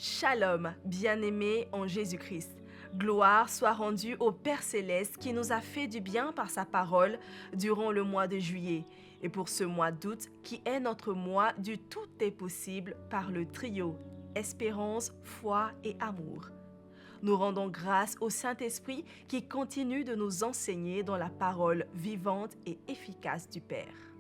Shalom, bien-aimés en Jésus-Christ. Gloire soit rendue au Père Céleste qui nous a fait du bien par sa parole durant le mois de juillet et pour ce mois d'août qui est notre mois du tout est possible par le trio Espérance, foi et amour. Nous rendons grâce au Saint-Esprit qui continue de nous enseigner dans la parole vivante et efficace du Père.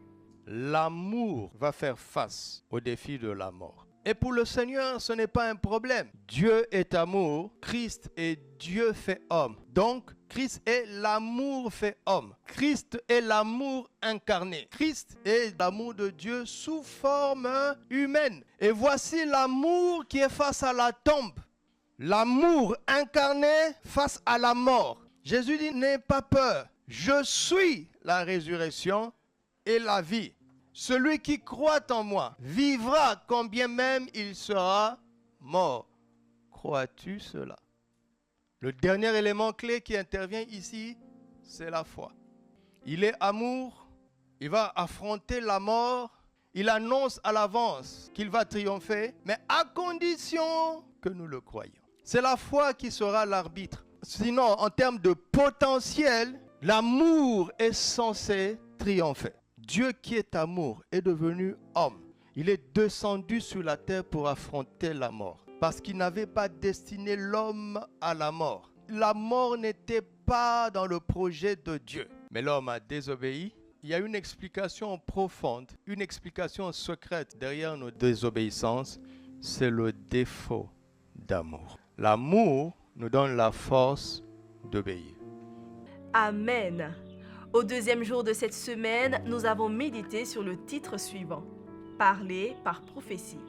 L'amour va faire face au défi de la mort. Et pour le Seigneur, ce n'est pas un problème. Dieu est amour, Christ est Dieu fait homme. Donc, Christ est l'amour fait homme. Christ est l'amour incarné. Christ est l'amour de Dieu sous forme humaine. Et voici l'amour qui est face à la tombe. L'amour incarné face à la mort. Jésus dit, n'aie pas peur. Je suis la résurrection et la vie. Celui qui croit en moi vivra quand bien même il sera mort. Crois-tu cela? Le dernier élément clé qui intervient ici, c'est la foi. Il est amour, il va affronter la mort, il annonce à l'avance qu'il va triompher, mais à condition que nous le croyions. C'est la foi qui sera l'arbitre. Sinon, en termes de potentiel, l'amour est censé triompher. Dieu qui est amour est devenu homme. Il est descendu sur la terre pour affronter la mort. Parce qu'il n'avait pas destiné l'homme à la mort. La mort n'était pas dans le projet de Dieu. Mais l'homme a désobéi. Il y a une explication profonde, une explication secrète derrière nos désobéissances. C'est le défaut d'amour. L'amour nous donne la force d'obéir. Amen. Au deuxième jour de cette semaine, nous avons médité sur le titre suivant, Parler par prophétie.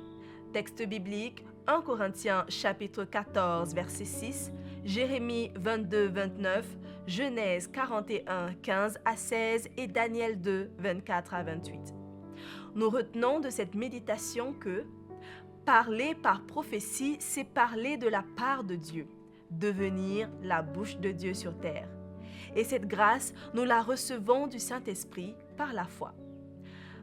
Texte biblique, 1 Corinthiens chapitre 14, verset 6, Jérémie 22, 29, Genèse 41, 15 à 16 et Daniel 2, 24 à 28. Nous retenons de cette méditation que parler par prophétie, c'est parler de la part de Dieu, devenir la bouche de Dieu sur terre. Et cette grâce, nous la recevons du Saint-Esprit par la foi.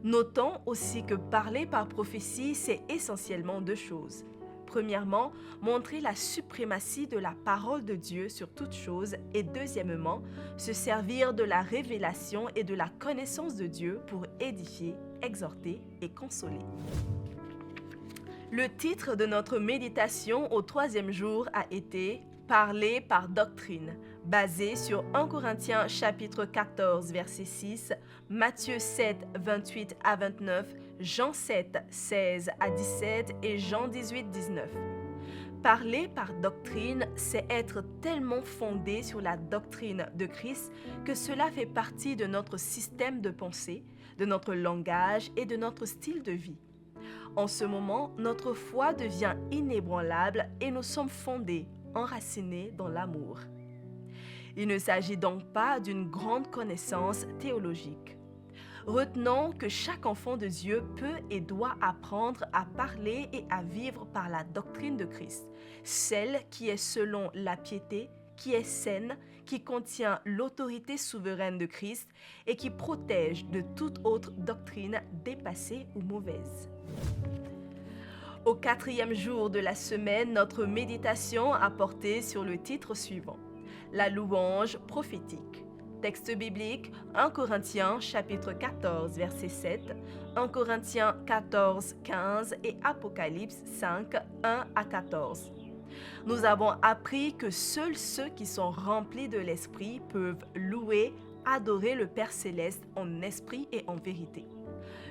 Notons aussi que parler par prophétie, c'est essentiellement deux choses. Premièrement, montrer la suprématie de la parole de Dieu sur toute chose et deuxièmement, se servir de la révélation et de la connaissance de Dieu pour édifier, exhorter et consoler. Le titre de notre méditation au troisième jour a été « Parler par doctrine », basé sur 1 Corinthiens chapitre 14, verset 6, Matthieu 7, 28 à 29, Jean 7, 16 à 17 et Jean 18, 19. Parler par doctrine, c'est être tellement fondé sur la doctrine de Christ que cela fait partie de notre système de pensée, de notre langage et de notre style de vie. En ce moment, notre foi devient inébranlable et nous sommes fondés, enracinés dans l'amour. Il ne s'agit donc pas d'une grande connaissance théologique. Retenons que chaque enfant de Dieu peut et doit apprendre à parler et à vivre par la doctrine de Christ, celle qui est selon la piété, qui est saine, qui contient l'autorité souveraine de Christ et qui protège de toute autre doctrine dépassée ou mauvaise. Au quatrième jour de la semaine, notre méditation a porté sur le titre suivant, la louange prophétique. Texte biblique, 1 Corinthiens chapitre 14, verset 7, 1 Corinthiens 14, 15 et Apocalypse 5, 1 à 14. Nous avons appris que seuls ceux qui sont remplis de l'Esprit peuvent louer, adorer le Père Céleste en esprit et en vérité.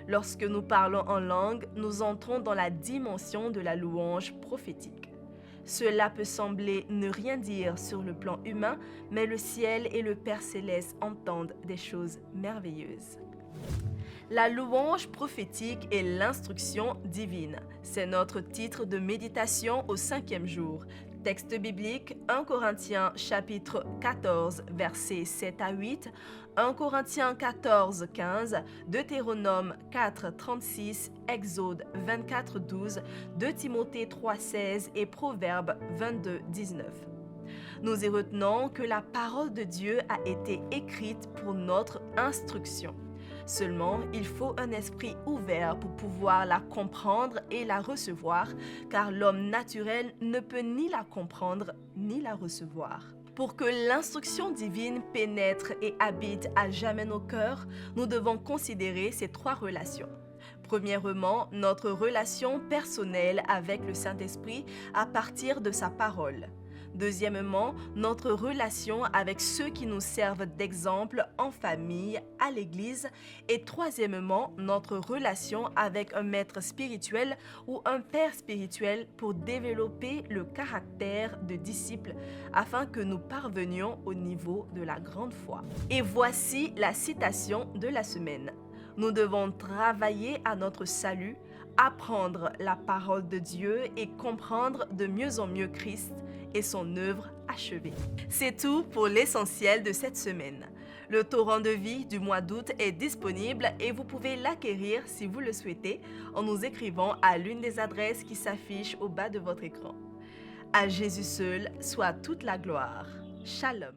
Lorsque nous parlons en langue, nous entrons dans la dimension de la louange prophétique. Cela peut sembler ne rien dire sur le plan humain, mais le ciel et le Père Céleste entendent des choses merveilleuses. La louange prophétique est l'instruction divine. C'est notre titre de méditation au 5e jour. Texte biblique, 1 Corinthiens chapitre 14, versets 7 à 8, 1 Corinthiens 14, 15, Deutéronome 4, 36, Exode 24, 12, 2 Timothée 3, 16 et Proverbes 22, 19. Nous y retenons que la parole de Dieu a été écrite pour notre instruction. Seulement, il faut un esprit ouvert pour pouvoir la comprendre et la recevoir, car l'homme naturel ne peut ni la comprendre ni la recevoir. Pour que l'instruction divine pénètre et habite à jamais nos cœurs, nous devons considérer ces 3 relations. Premièrement, notre relation personnelle avec le Saint-Esprit à partir de sa parole. Deuxièmement, notre relation avec ceux qui nous servent d'exemple en famille, à l'église. Et troisièmement, notre relation avec un maître spirituel ou un père spirituel pour développer le caractère de disciple afin que nous parvenions au niveau de la grande foi. Et voici la citation de la semaine. Nous devons travailler à notre salut, apprendre la parole de Dieu et comprendre de mieux en mieux Christ et son œuvre achevée. C'est tout pour l'essentiel de cette semaine. Le torrent de vie du mois d'août est disponible et vous pouvez l'acquérir si vous le souhaitez en nous écrivant à l'une des adresses qui s'affichent au bas de votre écran. À Jésus seul soit toute la gloire. Shalom.